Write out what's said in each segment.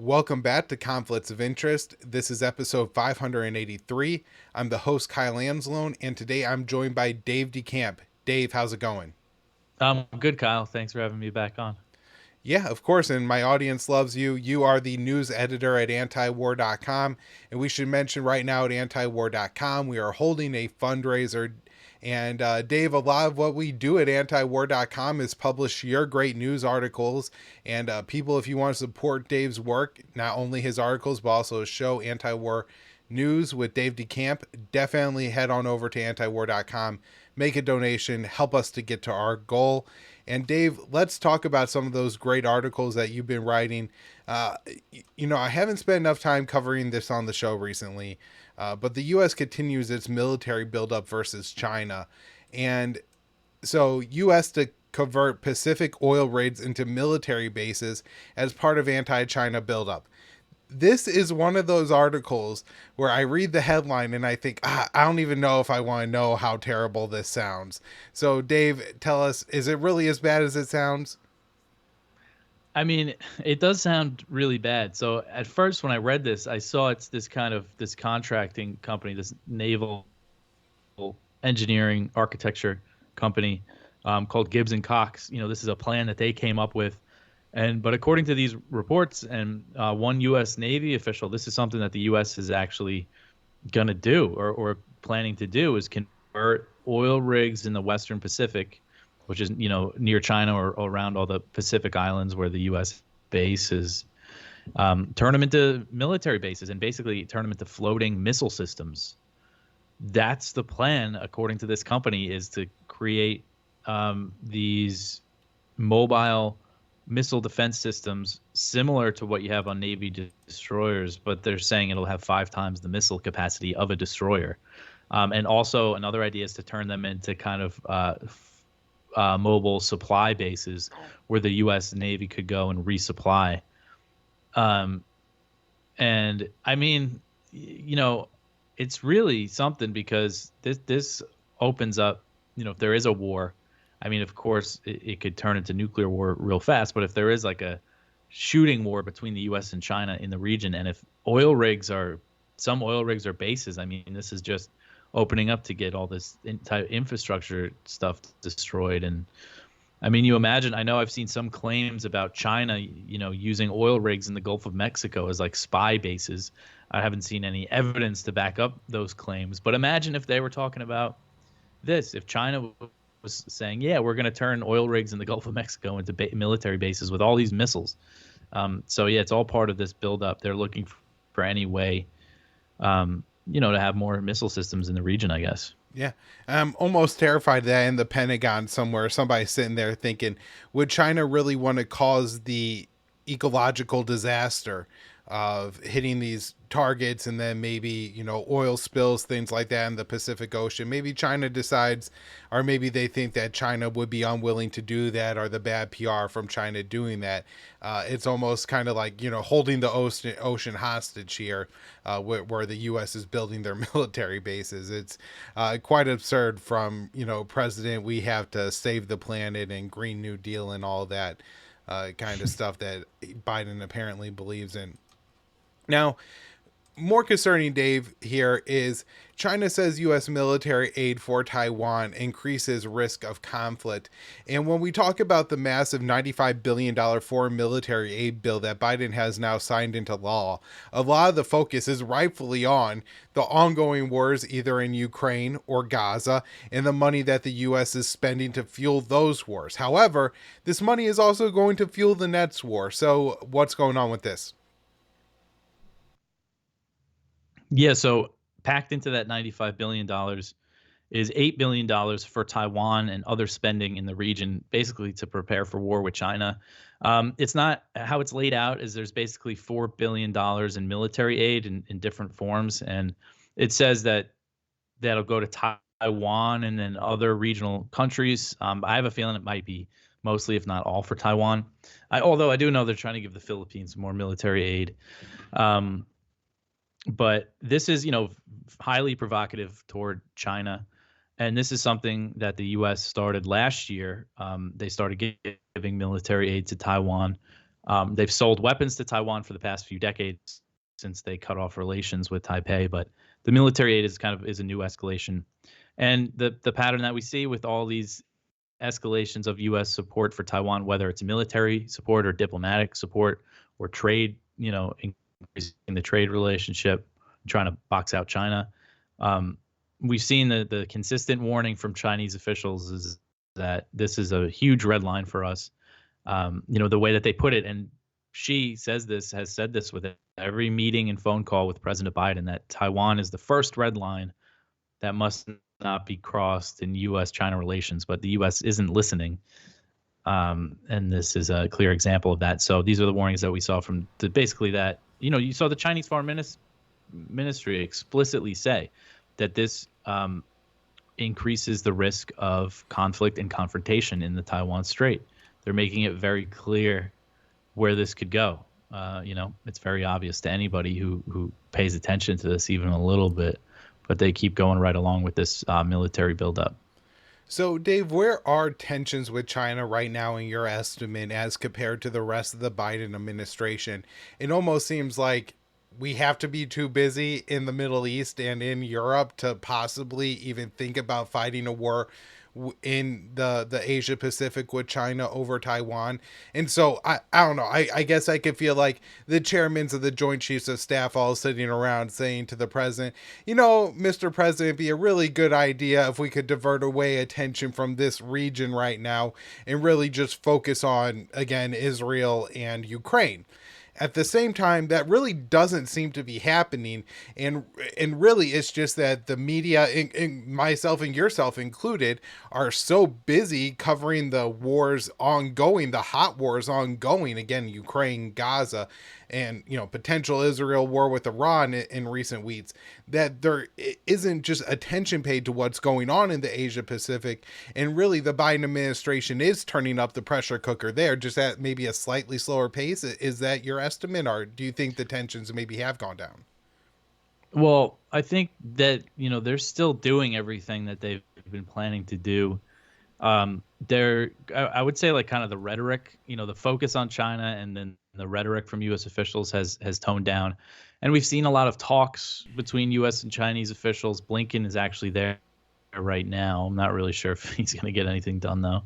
Welcome back to Conflicts of Interest. This is episode 583. I'm the host, Kyle Anzalone, and today I'm joined by Dave DeCamp. Dave, how's it going? I'm good, Kyle. Thanks for having me back on. Yeah, of course, and my audience loves you. You are the news editor at antiwar.com, and we should mention right now at antiwar.com, we are holding a fundraiser. And Dave, a lot of what we do at antiwar.com is publish your great news articles. And people, if you want to support Dave's work, not only his articles, but also his show, Antiwar News with Dave DeCamp, definitely head on over to antiwar.com, make a donation, help us to get to our goal. And Dave, let's talk about some of those great articles that you've been writing. Uh, I haven't spent enough time covering this on the show recently, but the U.S. continues its military buildup versus China. And so U.S. to convert Pacific oil rigs into military bases as part of anti-China buildup. This is one of those articles where I read the headline and I think, I don't even know if I want to know how terrible this sounds. So, Dave, tell us, is it really as bad as it sounds? I mean, it does sound really bad. So at first, when I read this, I saw it's this contracting company, this naval engineering architecture company called Gibbs and Cox. This is a plan that they came up with. But according to these reports and one U.S. Navy official, this is something that the U.S. is actually going to do or planning to do is convert oil rigs in the Western Pacific, which is, near China or around all the Pacific islands where the U.S. base is, turn them into military bases and basically turn them into floating missile systems. That's the plan, according to this company, is to create these mobile missile defense systems similar to what you have on Navy destroyers, but they're saying it'll have 5 times the missile capacity of a destroyer. And also another idea is to turn them into kind of mobile supply bases where the U.S. Navy could go and resupply. And I mean, it's really something because this opens up, if there is a war. I mean, of course, it could turn into nuclear war real fast, but if there is like a shooting war between the U.S. and China in the region, and if some oil rigs are bases, I mean, this is just opening up to get all this entire infrastructure stuff destroyed. And I mean, you imagine, I know I've seen some claims about China, using oil rigs in the Gulf of Mexico as like spy bases. I haven't seen any evidence to back up those claims, but imagine if they were talking about this, if China was saying, yeah, we're going to turn oil rigs in the Gulf of Mexico into military bases with all these missiles. So yeah, it's all part of this buildup. They're looking for any way, to have more missile systems in the region, I guess. Yeah, I'm almost terrified that in the Pentagon somewhere, somebody's sitting there thinking, would China really want to cause the ecological disaster of hitting these targets and then maybe, oil spills, things like that in the Pacific Ocean? Maybe China decides, or maybe they think that China would be unwilling to do that, or the bad PR from China doing that. It's almost kind of like, holding the ocean hostage here, where the U.S. is building their military bases. It's quite absurd from, President, we have to save the planet and Green New Deal and all that kind of stuff that Biden apparently believes in. Now, more concerning, Dave, here is China says U.S. military aid for Taiwan increases risk of conflict. And when we talk about the massive $95 billion foreign military aid bill that Biden has now signed into law, a lot of the focus is rightfully on the ongoing wars either in Ukraine or Gaza and the money that the U.S. is spending to fuel those wars. However, this money is also going to fuel the next war. So what's going on with this? Yeah, so packed into that $95 billion is $8 billion for Taiwan and other spending in the region, basically to prepare for war with China. It's not how it's laid out is there's basically $4 billion in military aid in different forms. And it says that that'll go to Taiwan and then other regional countries. I have a feeling it might be mostly, if not all, for Taiwan. Although I do know they're trying to give the Philippines more military aid. But this is, highly provocative toward China. And this is something that the U.S. started last year. They started giving military aid to Taiwan. They've sold weapons to Taiwan for the past few decades since they cut off relations with Taipei, but the military aid is a new escalation. And the pattern that we see with all these escalations of U.S. support for Taiwan, whether it's military support or diplomatic support or trade, increasing the trade relationship, trying to box out China. We've seen the consistent warning from Chinese officials is that this is a huge red line for us. The way that they put it, and she has said this with every meeting and phone call with President Biden, that Taiwan is the first red line that must not be crossed in U.S.-China relations, but the U.S. isn't listening. And this is a clear example of that. So these are the warnings that we saw from basically that, you saw the Chinese Foreign Ministry explicitly say that this increases the risk of conflict and confrontation in the Taiwan Strait. They're making it very clear where this could go. It's very obvious to anybody who pays attention to this even a little bit, but they keep going right along with this military buildup. So, Dave, where are tensions with China right now in your estimate as compared to the rest of the Biden administration? It almost seems like we have to be too busy in the Middle East and in Europe to possibly even think about fighting a war in the Asia Pacific with China over Taiwan. And so I don't know. I guess I could feel like the chairmen of the Joint Chiefs of Staff all sitting around saying to the president, Mr. President, it'd be a really good idea if we could divert away attention from this region right now and really just focus on, again, Israel and Ukraine. At the same time, that really doesn't seem to be happening, and really it's just that the media, myself and yourself included, are so busy covering the wars ongoing, the hot wars ongoing, again, Ukraine, Gaza, and potential Israel war with Iran in recent weeks, that there isn't just attention paid to what's going on in the Asia Pacific. And really the Biden administration is turning up the pressure cooker there, just at maybe a slightly slower pace. Is that your estimate, or do you think the tensions maybe have gone down? Well, I think that they're still doing everything that they've been planning to do. I would say, like, kind of the rhetoric, the focus on China, and then the rhetoric from U.S. officials has toned down, and we've seen a lot of talks between U.S. and Chinese officials. Blinken is actually there right now. I'm not really sure if he's going to get anything done though.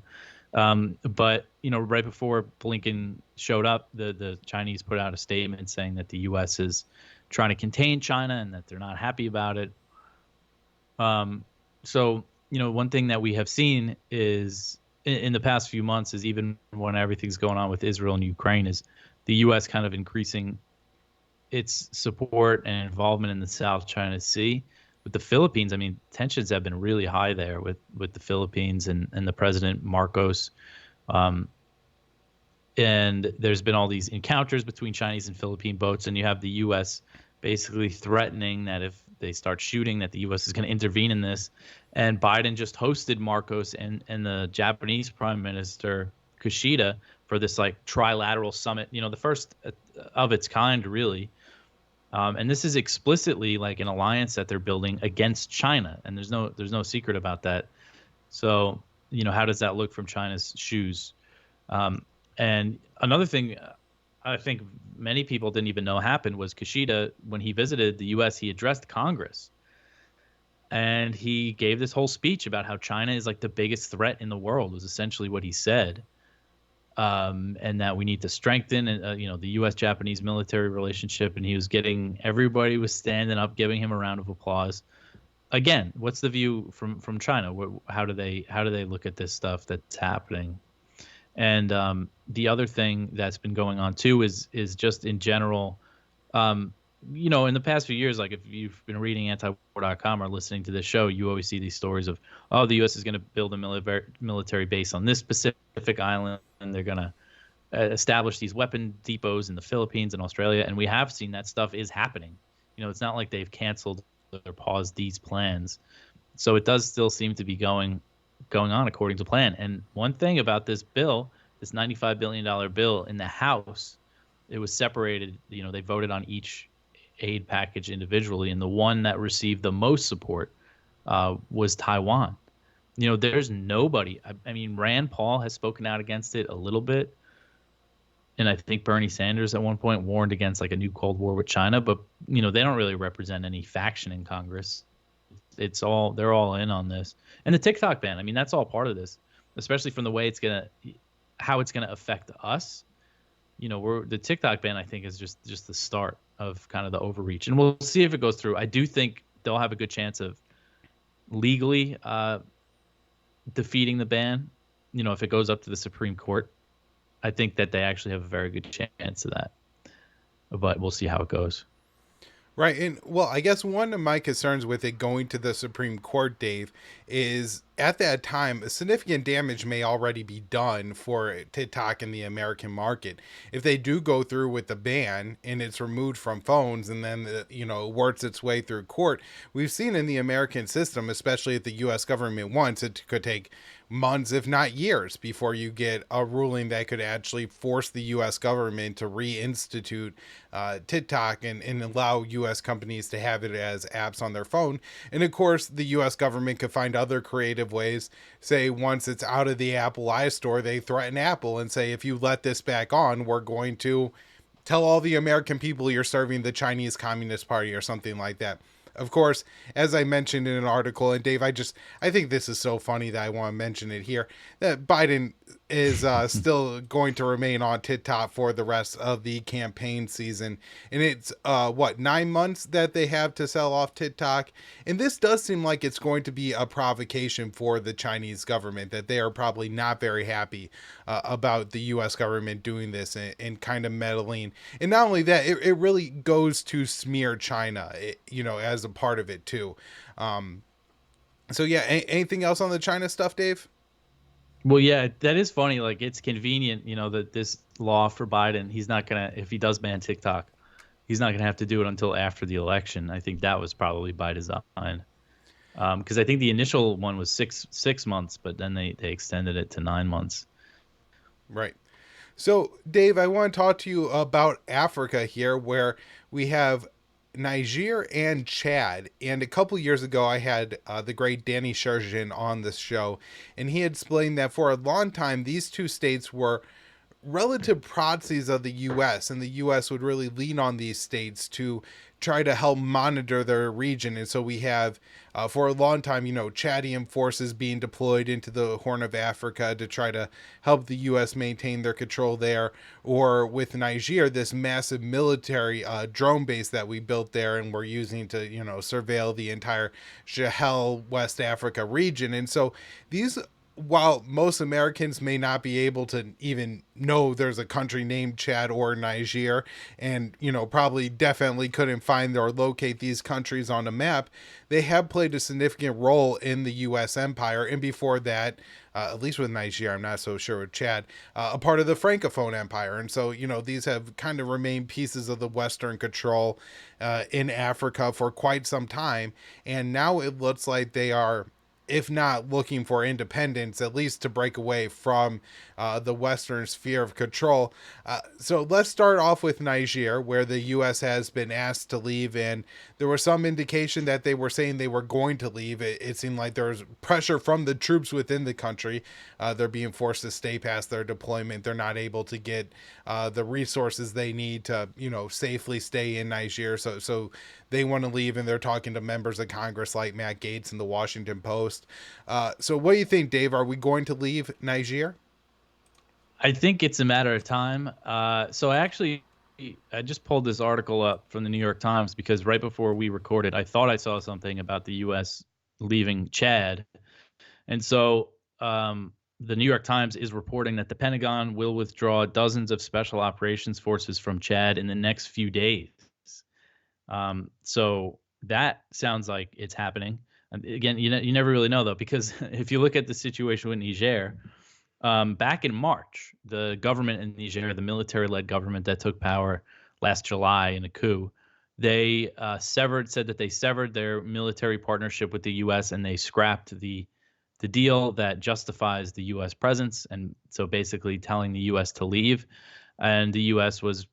But right before Blinken showed up, the Chinese put out a statement saying that the U.S. is trying to contain China and that they're not happy about it. So one thing that we have seen is in the past few months is, even when everything's going on with Israel and Ukraine, is the U.S. kind of increasing its support and involvement in the South China Sea. With the Philippines, I mean, tensions have been really high there with the Philippines and the President Marcos. And there's been all these encounters between Chinese and Philippine boats, and you have the U.S. basically threatening that if they start shooting, that the U.S. is going to intervene in this. And Biden just hosted Marcos and the Japanese Prime Minister Kishida for this like trilateral summit, the first of its kind, really. And this is explicitly like an alliance that they're building against China, and there's no secret about that. So how does that look from China's shoes? And another thing I think many people didn't even know happened was Kishida, when he visited the U.S., he addressed Congress. And he gave this whole speech about how China is like the biggest threat in the world, was essentially what he said. And that we need to strengthen, the U.S.-Japanese military relationship. And everybody was standing up, giving him a round of applause. Again, what's the view from China? How do they look at this stuff that's happening? And the other thing that's been going on too is just in general, in the past few years, like if you've been reading antiwar.com or listening to this show, you always see these stories of, the U.S. is going to build a military base on this specific island, and they're going to establish these weapon depots in the Philippines and Australia. And we have seen that stuff is happening. It's not like they've canceled or paused these plans. So it does still seem to be going on according to plan. And one thing about this bill, this $95 billion bill in the House, it was separated. They voted on each aid package individually, and the one that received the most support was Taiwan. There's nobody. I mean, Rand Paul has spoken out against it a little bit, and I think Bernie Sanders at one point warned against like a new Cold War with China, but they don't really represent any faction in Congress. They're all in on this. And the TikTok ban, I mean, that's all part of this, especially from the way how it's gonna affect us. The TikTok ban, I think, is just the start of kind of the overreach, and we'll see if it goes through. I do think they'll have a good chance of legally defeating the ban. If it goes up to the Supreme Court, I think that they actually have a very good chance of that. But we'll see how it goes. Right. And well, I guess one of my concerns with it going to the Supreme Court, Dave, is at that time, significant damage may already be done for TikTok in the American market. If they do go through with the ban and it's removed from phones and then, works its way through court, we've seen in the American system, especially if the U.S. government wants, it could take months, if not years, before you get a ruling that could actually force the U.S. government to reinstitute TikTok and allow U.S. companies to have it as apps on their phone. And of course, the U.S. government could find other creative ways. Say once it's out of the Apple iStore, they threaten Apple and say, if you let this back on, we're going to tell all the American people you're serving the Chinese Communist Party or something like that. Of course, as I mentioned in an article, and Dave, I think this is so funny that I want to mention it here, that Biden is still going to remain on TikTok for the rest of the campaign season. And it's, 9 months that they have to sell off TikTok. And this does seem like it's going to be a provocation for the Chinese government, that they are probably not very happy about the U.S. government doing this and kind of meddling. And not only that, it really goes to smear China, as a part of it too. So yeah, anything else on the China stuff, Dave? Well, yeah, that is funny. Like, it's convenient, that this law for Biden, he's not gonna, if he does ban TikTok, he's not gonna have to do it until after the election. I think that was probably by design, because I think the initial one was six months, but then they extended it to 9 months. Right. So, Dave, I want to talk to you about Africa here, where we have Niger and Chad. And a couple years ago, I had the great Danny Sherjan on this show, and he explained that for a long time, these two states were relative proxies of the U.S., and the U.S. would really lean on these states to try to help monitor their region. And so we have, for a long time, Chadian forces being deployed into the Horn of Africa to try to help the U.S. maintain their control there. Or with Niger, this massive military drone base that we built there and we're using to, surveil the entire Sahel West Africa region. And so these, while most Americans may not be able to even know there's a country named Chad or Niger, and probably definitely couldn't find or locate these countries on a map, they have played a significant role in the U.S. empire. And before that, at least with Niger, I'm not so sure with Chad, a part of the Francophone Empire. And so, these have kind of remained pieces of the Western control in Africa for quite some time. And now it looks like they are, if not looking for independence, at least to break away from the Western sphere of control. So let's start off with Niger, where the U.S. has been asked to leave, and there was some indication that they were saying they were going to leave. It seemed like there was pressure from the troops within the country. They're being forced to stay past their deployment. They're not able to get the resources they need to, safely stay in Niger. So they want to leave, and they're talking to members of Congress like Matt Gaetz in the Washington Post. So what do you think, Dave? Are we going to leave Niger? I think it's a matter of time. So I just pulled this article up from the New York Times because right before we recorded, I thought I saw something about the U.S. leaving Chad. And so the New York Times is reporting that the Pentagon will withdraw dozens of special operations forces from Chad in the next few days. So that sounds like it's happening. And again, you never really know, though, because if you look at the situation with Niger, back in March, the government in Niger, the military-led government that took power last July in a coup, they said that they severed their military partnership with the U.S. and they scrapped the deal that justifies the U.S. presence, and so basically telling the U.S. to leave. And the U.S. was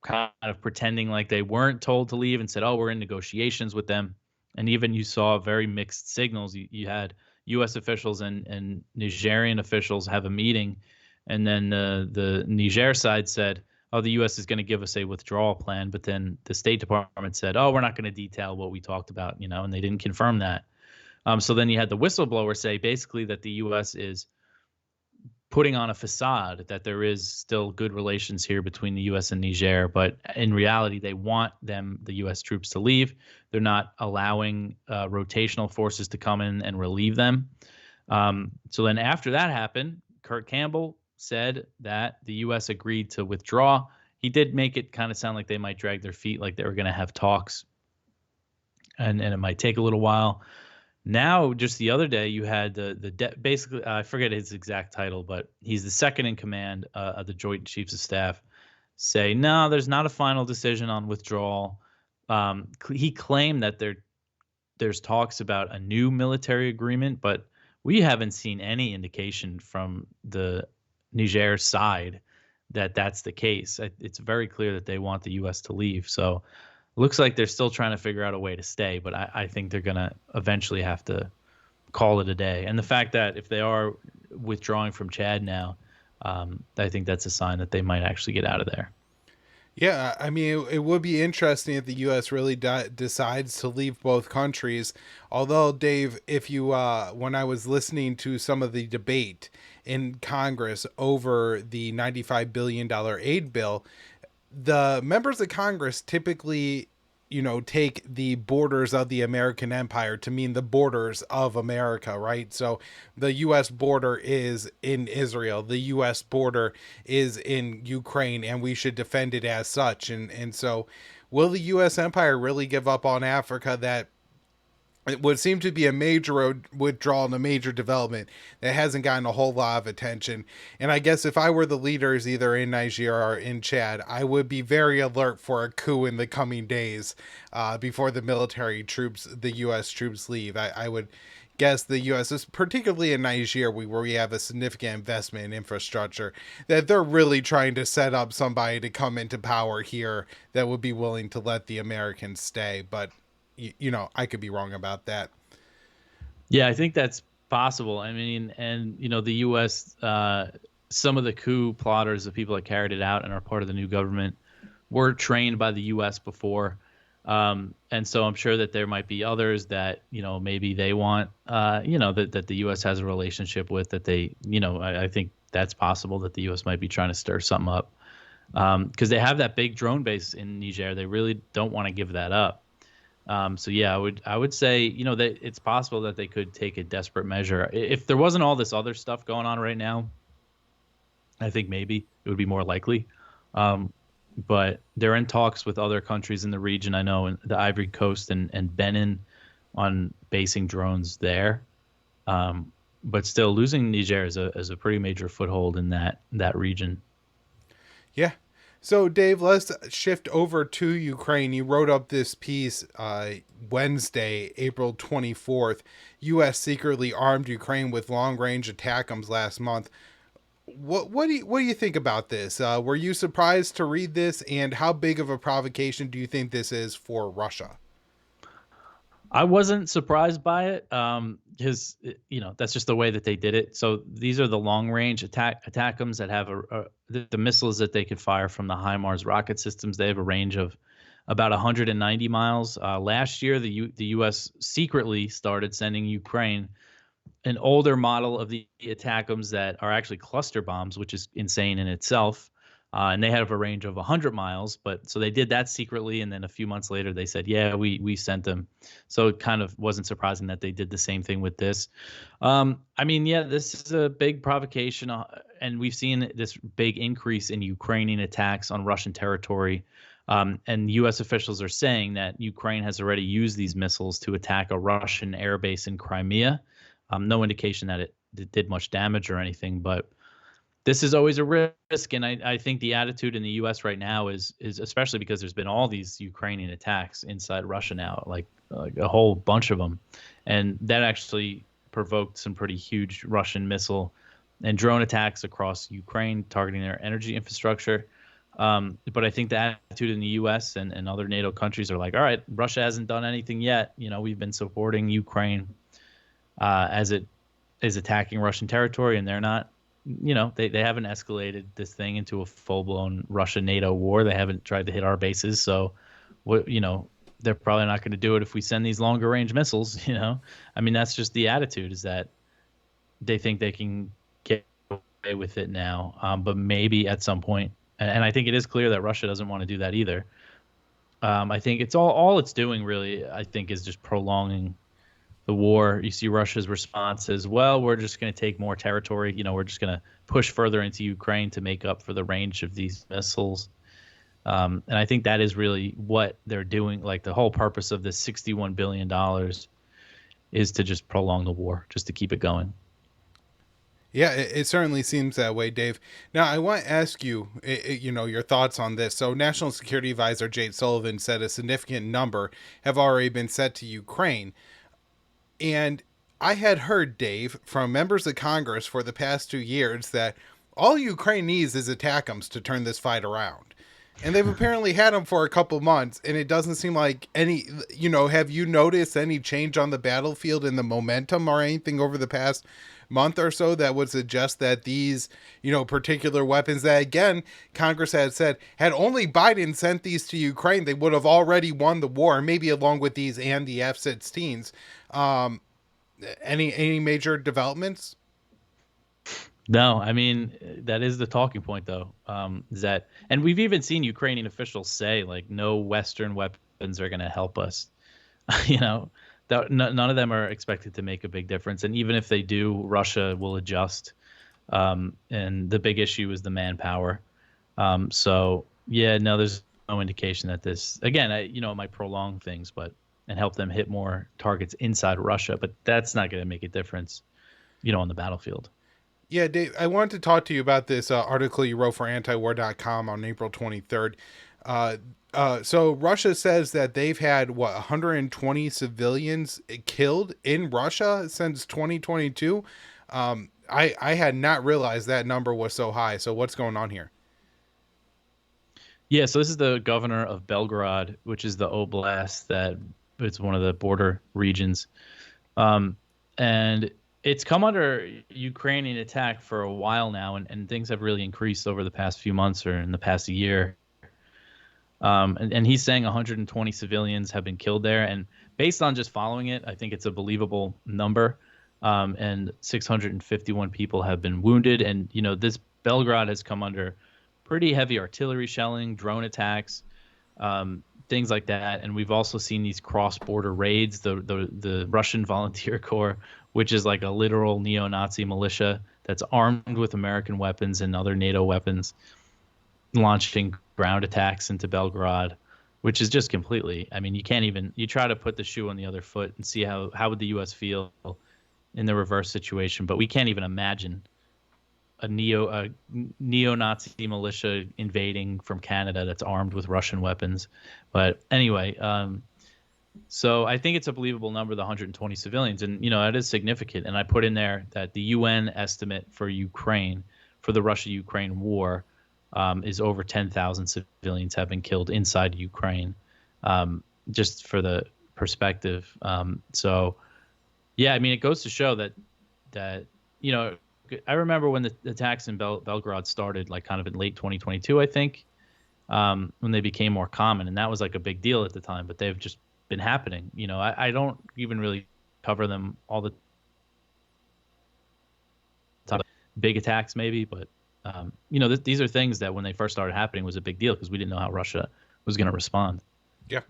kind of pretending like they weren't told to leave and said, "Oh, we're in negotiations with them." And even you saw very mixed signals. You had U.S. officials and Nigerian officials have a meeting, And then the Niger side said, oh, the U.S. is going to give us a withdrawal plan. But then the State Department said, oh, we're not going to detail what we talked about, and they didn't confirm that. So then you had the whistleblower say basically that the U.S. is putting on a facade that there is still good relations here between the U.S. and Niger, but in reality, they want the U.S. troops to leave. They're not allowing rotational forces to come in and relieve them. So then after that happened, Kurt Campbell said that the U.S. agreed to withdraw. He did make it kind of sound like they might drag their feet, like they were going to have talks, and it might take a little while. Now, just the other day, you had basically, I forget his exact title, but he's the second in command of the Joint Chiefs of Staff, say, no, there's not a final decision on withdrawal. He claimed that there's talks about a new military agreement, but we haven't seen any indication from the Niger side that that's the case. It's very clear that they want the U.S. to leave. So looks like they're still trying to figure out a way to stay, but I think they're going to eventually have to call it a day. And the fact that if they are withdrawing from Chad now, I think that's a sign that they might actually get out of there. Yeah, I mean, it would be interesting if the U.S. really decides to leave both countries. Although, Dave, if you, when I was listening to some of the debate in Congress over the $95 billion aid bill, the members of Congress typically, take the borders of the American empire to mean the borders of America, right? So the U.S. border is in Israel, the U.S. border is in Ukraine, and we should defend it as such. And so will the U.S. empire really give up on Africa? That it would seem to be a major withdrawal and a major development that hasn't gotten a whole lot of attention. And I guess if I were the leaders either in Niger or in Chad, I would be very alert for a coup in the coming days before the U.S. troops leave. I would guess the U.S., particularly in Niger, where we have a significant investment in infrastructure, that they're really trying to set up somebody to come into power here that would be willing to let the Americans stay. But I could be wrong about that. Yeah, I think that's possible. I mean, and the U.S., some of the coup plotters, the people that carried it out and are part of the new government, were trained by the U.S. before, and so I'm sure that there might be others that maybe they want, that the U.S. has a relationship with. That they, I think that's possible that the U.S. might be trying to stir something up, because they have that big drone base in Niger. They really don't want to give that up. So yeah, I would say, that it's possible that they could take a desperate measure. If there wasn't all this other stuff going on right now, I think maybe it would be more likely. But they're in talks with other countries in the region. I know in the Ivory Coast and Benin on basing drones there. But still losing Niger is a pretty major foothold in that region. Yeah. So, Dave, let's shift over to Ukraine. You wrote up this piece Wednesday, April 24th. U.S. secretly armed Ukraine with long-range ATACMS last month. What do you think about this? Were you surprised to read this, and how big of a provocation do you think this is for Russia? I wasn't surprised by it, because that's just the way that they did it. So these are the long-range ATACMS that have the missiles that they could fire from the HIMARS rocket systems. They have a range of about 190 miles. Last year, the U.S. secretly started sending Ukraine an older model of the ATACMS that are actually cluster bombs, which is insane in itself. And they have a range of 100 miles, but so they did that secretly, and then a few months later they said, "Yeah, we sent them." So it kind of wasn't surprising that they did the same thing with this. I mean, yeah, this is a big provocation, and we've seen this big increase in Ukrainian attacks on Russian territory. And U.S. officials are saying that Ukraine has already used these missiles to attack a Russian airbase in Crimea. No indication that it did much damage or anything, but this is always a risk, and I think the attitude in the U.S. right now is especially because there's been all these Ukrainian attacks inside Russia now, like a whole bunch of them, and that actually provoked some pretty huge Russian missile and drone attacks across Ukraine, targeting their energy infrastructure. But I think the attitude in the U.S. and other NATO countries are like, all right, Russia hasn't done anything yet. We've been supporting Ukraine as it is attacking Russian territory, and they're not they haven't escalated this thing into a full-blown Russia-NATO war. They haven't tried to hit our bases. So, they're probably not going to do it if we send these longer range missiles, I mean, that's just the attitude, is that they think they can get away with it now. But maybe at some point, and I think it is clear that Russia doesn't want to do that either. I think it's all it's doing really, I think, is just prolonging the war. You see Russia's response as well. We're just going to take more territory. We're just going to push further into Ukraine to make up for the range of these missiles. And I think that is really what they're doing. Like, the whole purpose of this $61 billion is to just prolong the war, just to keep it going. Yeah, it certainly seems that way, Dave. Now, I want to ask you, your thoughts on this. So, National Security Advisor Jake Sullivan said a significant number have already been sent to Ukraine. And I had heard, Dave, from members of Congress for the past 2 years that all Ukraine needs is ATACMS to turn this fight around. And they've apparently had them for a couple months, and it doesn't seem like any, have you noticed any change on the battlefield in the momentum or anything over the past month or so that would suggest that these, particular weapons that, again, Congress had said, had only Biden sent these to Ukraine, they would have already won the war, maybe along with these and the F-16s. Any major developments? No, I mean, that is the talking point, though. Is that, and we've even seen Ukrainian officials say, like, no Western weapons are going to help us. you know, none of them are expected to make a big difference. And even if they do, Russia will adjust. And the big issue is the manpower. So yeah, no, there's no indication that this, again, it might prolong things, and help them hit more targets inside Russia, but that's not going to make a difference, on the battlefield. Yeah, Dave, I wanted to talk to you about this article you wrote for antiwar.com on April 23rd. So Russia says that they've had, 120 civilians killed in Russia since 2022. I had not realized that number was so high. So what's going on here? Yeah, so this is the governor of Belgorod, which is the oblast that it's one of the border regions. And it's come under Ukrainian attack for a while now, and things have really increased over the past few months or in the past year. And he's saying 120 civilians have been killed there. And based on just following it, I think it's a believable number. And 651 people have been wounded. And, this Belgrade has come under pretty heavy artillery shelling, drone attacks, things like that. And we've also seen these cross-border raids, the Russian Volunteer Corps, which is like a literal neo-Nazi militia that's armed with American weapons and other NATO weapons, launching ground attacks into Belgrade, which is just completely, I mean, you try to put the shoe on the other foot and see how would the U.S. feel in the reverse situation, but we can't even imagine a neo-Nazi militia invading from Canada that's armed with Russian weapons. But anyway, so I think it's a believable number, the 120 civilians, and that is significant. And I put in there that the UN estimate for Ukraine, for the Russia-Ukraine war, is over 10,000 civilians have been killed inside Ukraine, just for the perspective. So, yeah, I mean, it goes to show that I remember when the attacks in Belgrade started, like kind of in late 2022, I think, when they became more common, and that was like a big deal at the time. But they've just been happening. I don't even really cover them all the time. Big attacks maybe, but these are things that when they first started happening was a big deal because we didn't know how Russia was going to respond. Yeah.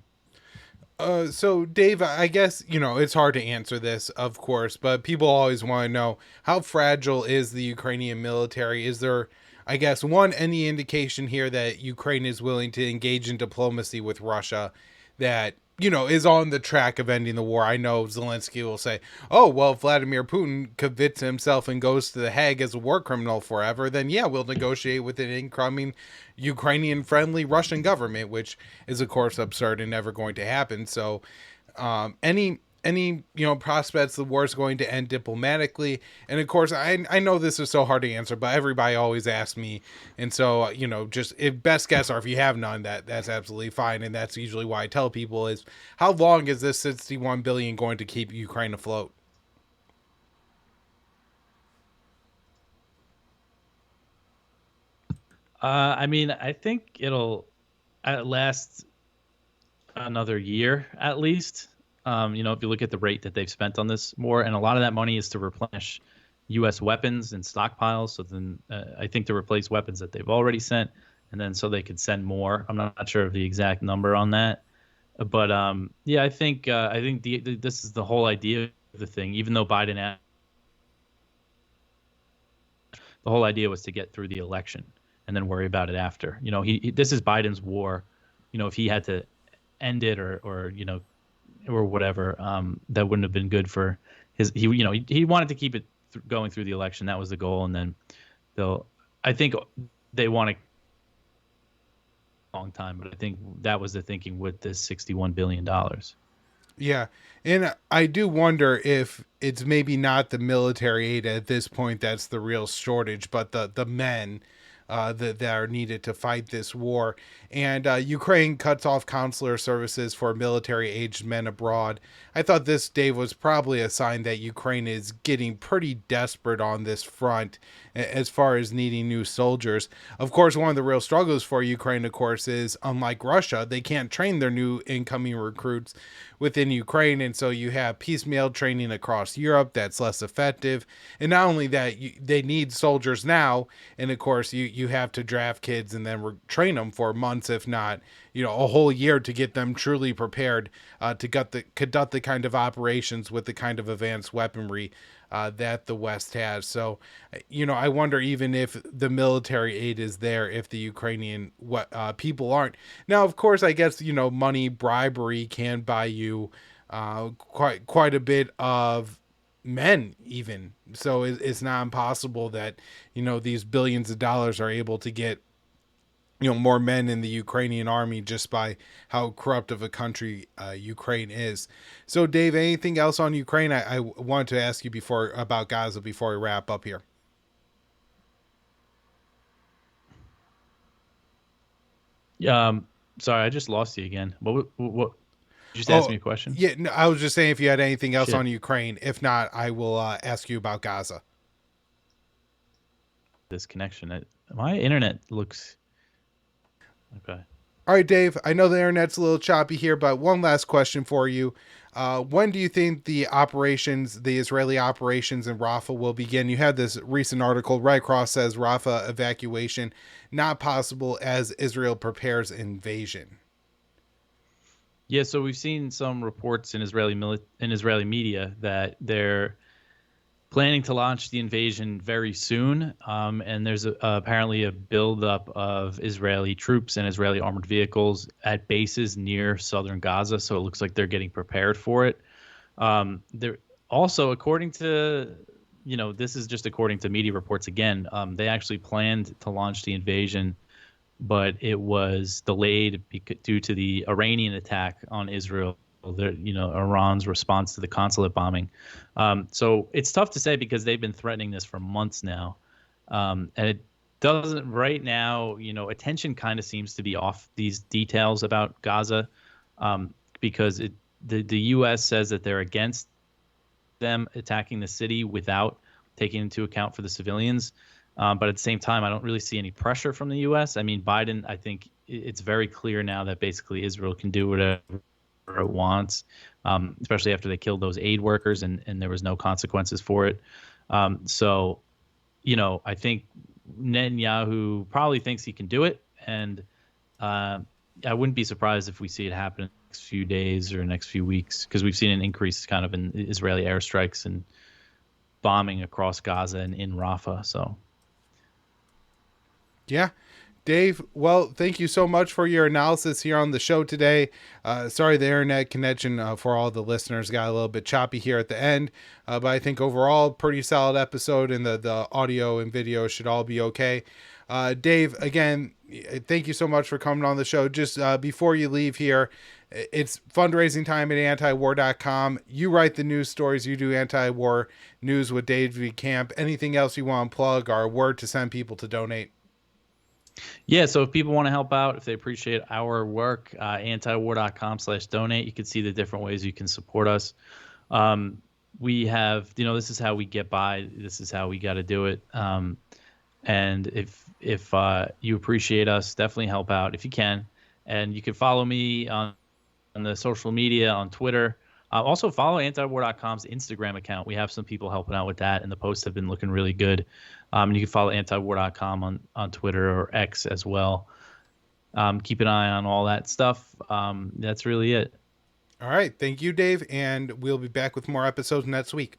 So Dave, I guess, it's hard to answer this, of course, but people always want to know, how fragile is the Ukrainian military? Is there, I guess, any indication here that Ukraine is willing to engage in diplomacy with Russia that, is on the track of ending the war? I know Zelensky will say, oh, well, if Vladimir Putin commits himself and goes to The Hague as a war criminal forever, then yeah, we'll negotiate with an incoming Ukrainian-friendly Russian government, which is, of course, absurd and never going to happen. So any prospects the war is going to end diplomatically? And of course, I know this is so hard to answer, but everybody always asks me, and so just if best guess, or if you have none, that's absolutely fine. And that's usually why I tell people is, how long is this 61 billion going to keep Ukraine afloat? I mean, I think it'll last another year at least. If you look at the rate that they've spent on this war, and a lot of that money is to replenish U.S. weapons and stockpiles. So then, I think to replace weapons that they've already sent, and then so they could send more. I'm not sure of the exact number on that, but yeah, I think this is the whole idea of the thing. Even though the whole idea was to get through the election and then worry about it after. This is Biden's war. If he had to end it or whatever, that wouldn't have been good for his. He wanted to keep it going through the election. That was the goal, and then I think they want a long time, but I think that was the thinking with this $61 billion. Yeah. And I do wonder if it's maybe not the military aid at this point that's the real shortage, but the men that are needed to fight this war. And Ukraine cuts off consular services for military aged men abroad. I thought this, Dave, was probably a sign that Ukraine is getting pretty desperate on this front as far as needing new soldiers. Of course, one of the real struggles for Ukraine, of course, is unlike Russia, they can't train their new incoming recruits within Ukraine. And so you have piecemeal training across Europe that's less effective. And not only that, they need soldiers now. And of course, you have to draft kids and then train them for months, if not, a whole year to get them truly prepared to conduct the kind of operations with the kind of advanced weaponry that the West has. So, I wonder even if the military aid is there, if the Ukrainian people aren't. Now, of course, I guess, money, bribery can buy you quite a bit of men even. So it's not impossible that, these billions of dollars are able to get, more men in the Ukrainian army just by how corrupt of a country Ukraine is. So, Dave, anything else on Ukraine? I wanted to ask you about Gaza before we wrap up here. Sorry, I just lost you again. What you just asked me a question? Yeah, no, I was just saying if you had anything else Shit. on Ukraine. If not, I will ask you about Gaza. This connection. My internet looks okay. All right, Dave, I know the internet's a little choppy here, but one last question for you. When do you think the Israeli operations in Rafah will begin? You had this recent article, Red Cross says Rafah evacuation not possible as Israel prepares invasion. Yeah, so we've seen some reports in Israeli media that they're planning to launch the invasion very soon, and there's apparently a buildup of Israeli troops and Israeli armored vehicles at bases near southern Gaza, so it looks like they're getting prepared for it. They're also, according to, this is just according to media reports again, they actually planned to launch the invasion, but it was delayed due to the Iranian attack on Israel. Iran's response to the consulate bombing. So it's tough to say because they've been threatening this for months now. And it doesn't right now, attention kind of seems to be off these details about Gaza because the U.S. says that they're against them attacking the city without taking into account for the civilians. But at the same time, I don't really see any pressure from the U.S. I mean, Biden, I think it's very clear now that basically Israel can do whatever it wants, especially after they killed those aid workers and there was no consequences for it. So, I think Netanyahu probably thinks he can do it. And I wouldn't be surprised if we see it happen in the next few days or next few weeks, because we've seen an increase kind of in Israeli airstrikes and bombing across Gaza and in Rafah. So, yeah. Dave, well, thank you so much for your analysis here on the show today. Sorry, the internet connection for all the listeners got a little bit choppy here at the end, but I think overall, pretty solid episode, and the audio and video should all be okay. Dave, again, thank you so much for coming on the show. Just before you leave here, it's fundraising time at antiwar.com. You write the news stories. You do anti-war news with Dave DeCamp. Anything else you want to plug or a word to send people to donate? Yeah, so if people want to help out, if they appreciate our work, antiwar.com/donate, you can see the different ways you can support us. We have, this is how we get by. This is how we got to do it. And if you appreciate us, definitely help out if you can. And you can follow me on the social media on Twitter. Also follow antiwar.com's Instagram account. We have some people helping out with that, and the posts have been looking really good. And you can follow antiwar.com on Twitter or X as well. Keep an eye on all that stuff. That's really it. All right. Thank you, Dave. And we'll be back with more episodes next week.